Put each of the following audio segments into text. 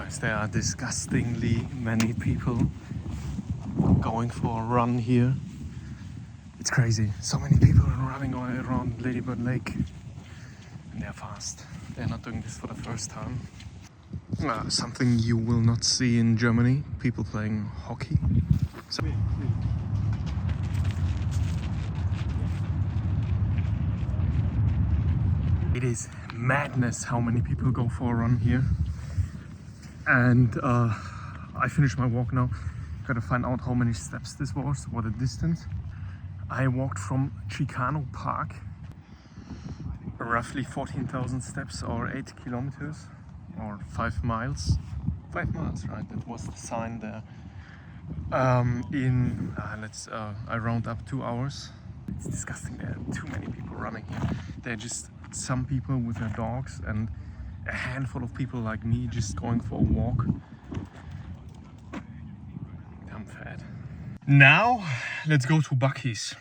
Guys, there are disgustingly many people going for a run here. It's crazy. So many people are running around Ladybird Lake. And they're fast. They're not doing this for the first time. Something you will not see in Germany. People playing hockey. So it is madness how many people go for a run here. And I finished my walk now. Gotta find out how many steps this was, what the distance. I walked from Chicano Park, roughly 14,000 steps or 8 kilometers or 5 miles. 5 miles, right? That was the sign there. I round up 2 hours. It's disgusting. There are too many people running here. There are just some people with their dogs and a handful of people like me just going for a walk. I'm fat. Now, let's go to Bucees.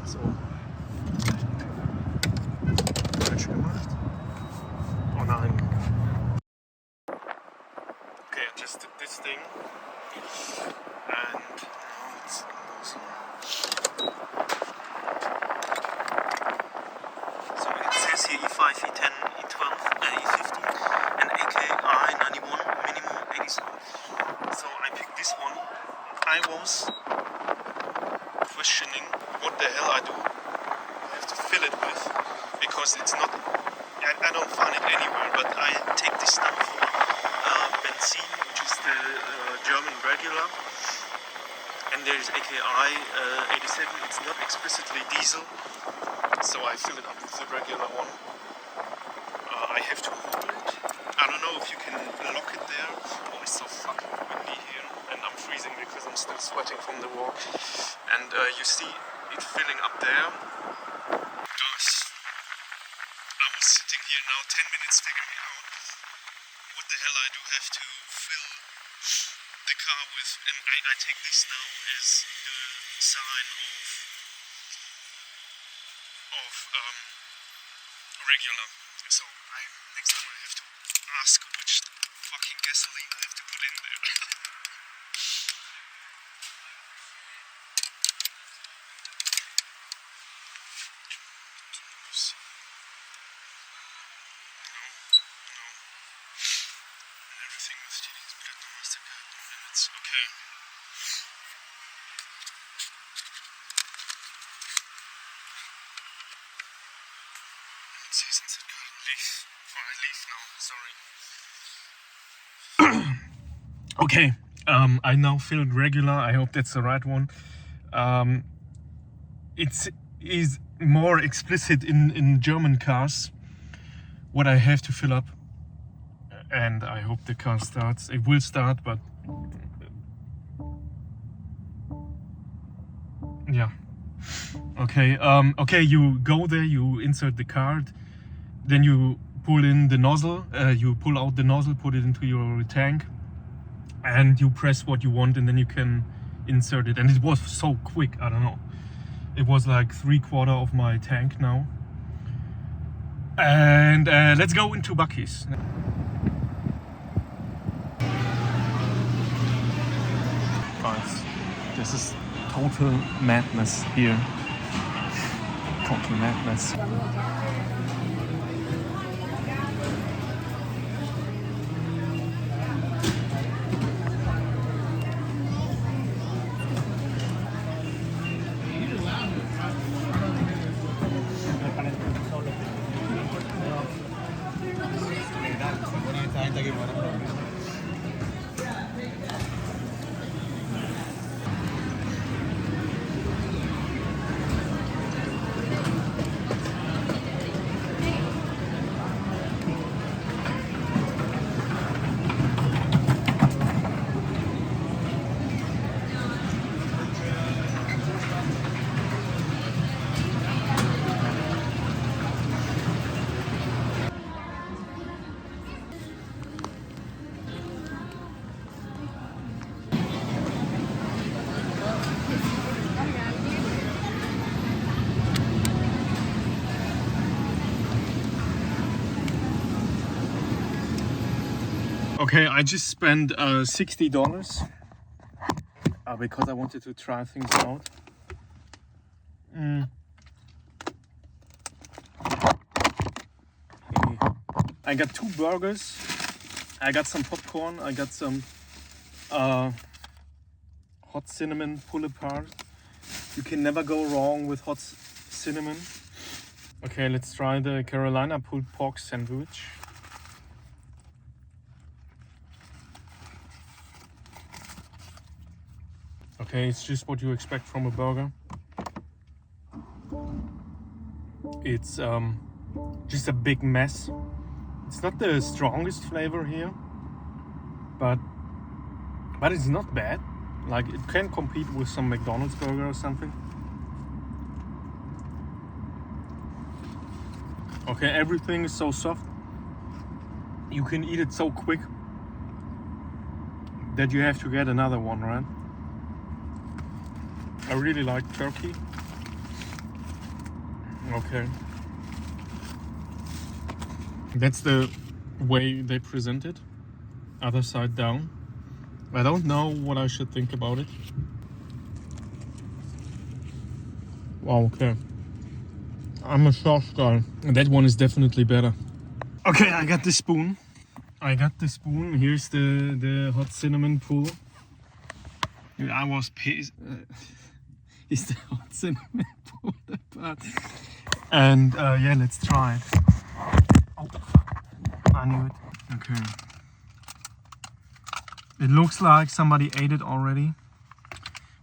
So. Falsch gemacht? Oh nein. Okay, I just did this thing. And now it's awesome. So it says here E5, E10, E12, E50 and AKI 91 minimum 87. So I picked this one. I was questioning what the hell I do. I have to fill it with because it's not. I don't find it anywhere, but I take this now for benzene, which is the German regular. And there is AKI 87, it's not explicitly diesel, so I fill it up with the regular one. I have to hold it. I don't know if you can lock it there. Oh, it's so fucking windy here, and I'm freezing because I'm still sweating from the walk. And you see it filling up there. Gosh, I was sitting here now, 10 minutes taking me out. What the hell I do have to fill the car with, and I take this now as the sign of regular. So next time I have to ask which fucking gasoline I have to put in there. Everything with TD's Bilet Mastercard minutes. Okay. Seasons that couldn't leave. Or I leave now, sorry. Okay. I now filled regular. I hope that's the right one. It is more explicit in German cars what I have to fill up. And I hope the car starts. It will start, but yeah. Okay. Okay. You go there. You insert the card. Then you pull in the nozzle. You pull out the nozzle, put it into your tank, and you press what you want, and then you can insert it. And it was so quick. I don't know. It was like 3/4 of my tank now. And let's go into Bucees. Guys, this is total madness here. Total madness. Okay, I just spent $60 because I wanted to try things out. Okay. I got 2 burgers. I got some popcorn. I got some hot cinnamon pull-apart. You can never go wrong with hot cinnamon. Okay, let's try the Carolina pulled pork sandwich. Okay, it's just what you expect from a burger. It's just a big mess. It's not the strongest flavor here, but it's not bad. Like, it can compete with some McDonald's burger or something. Okay, everything is so soft. You can eat it so quick that you have to get another one, right? I really like turkey. Okay. That's the way they present it. Other side down. I don't know what I should think about it. Wow, okay. I'm a sauce guy. And that one is definitely better. Okay, I got the spoon. Here's the hot cinnamon pull. I was pissed. Is the hot cinnamon pull apart? And yeah, let's try it. Oh, fuck. I knew it. Okay. It looks like somebody ate it already.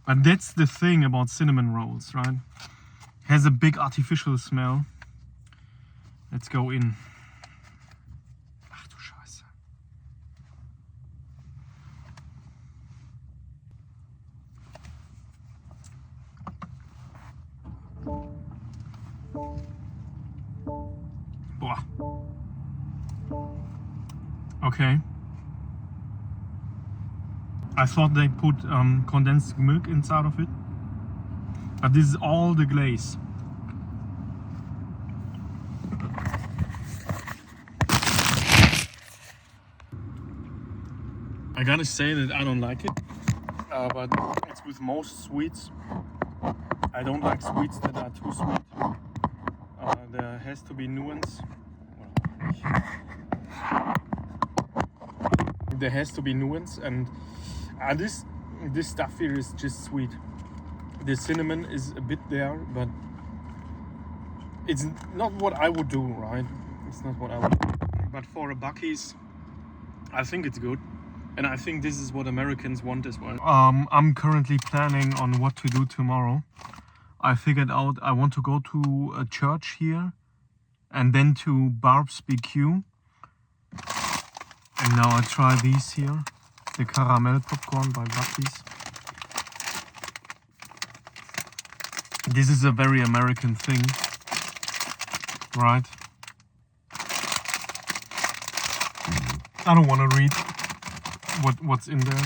But that's the thing about cinnamon rolls, right? It has a big artificial smell. Let's go in. Ach du Scheiße. Boah. Okay. I thought they put condensed milk inside of it, but this is all the glaze. I gotta say that I don't like it, but it's with most sweets. I don't like sweets that are too sweet. There has to be nuance. There has to be nuance, and this stuff here is just sweet. The cinnamon is a bit there, but it's not what I would do, right? It's not what I would do. But for a Bucees, I think it's good. And I think this is what Americans want as well. I'm currently planning on what to do tomorrow. I figured out I want to go to a church here and then to Barb's BQ. And now I try these here. The caramel popcorn by Bucees. This is a very American thing, right? I don't want to read what's in there.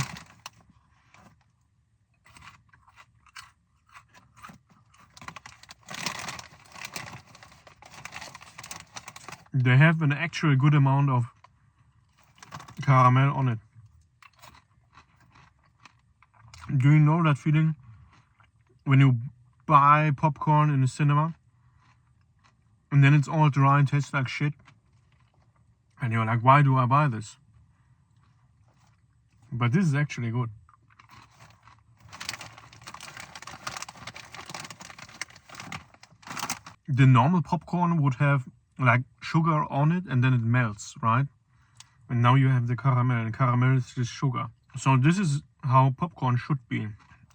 They have an actual good amount of caramel on it. Do you know that feeling when you buy popcorn in a cinema and then it's all dry and tastes like shit, and you're like, why do I buy this? But this is actually good. The normal popcorn would have like sugar on it and then it melts, right? And now you have the caramel, and caramel is just sugar. So this is how popcorn should be.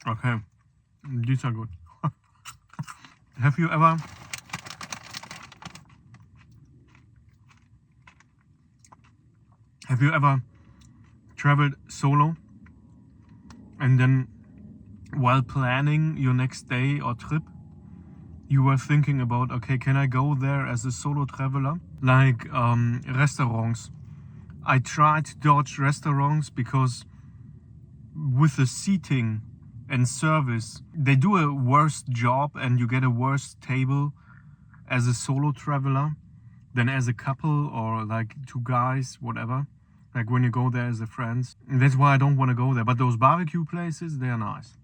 Okay, these are good. Have you ever traveled solo and then while planning your next day or trip, you were thinking about, okay, can I go there as a solo traveler? Like restaurants. I try to dodge restaurants because with the seating and service, they do a worse job and you get a worse table as a solo traveler than as a couple or like 2 guys, whatever. Like when you go there as a friends. And that's why I don't want to go there. But those barbecue places, they are nice.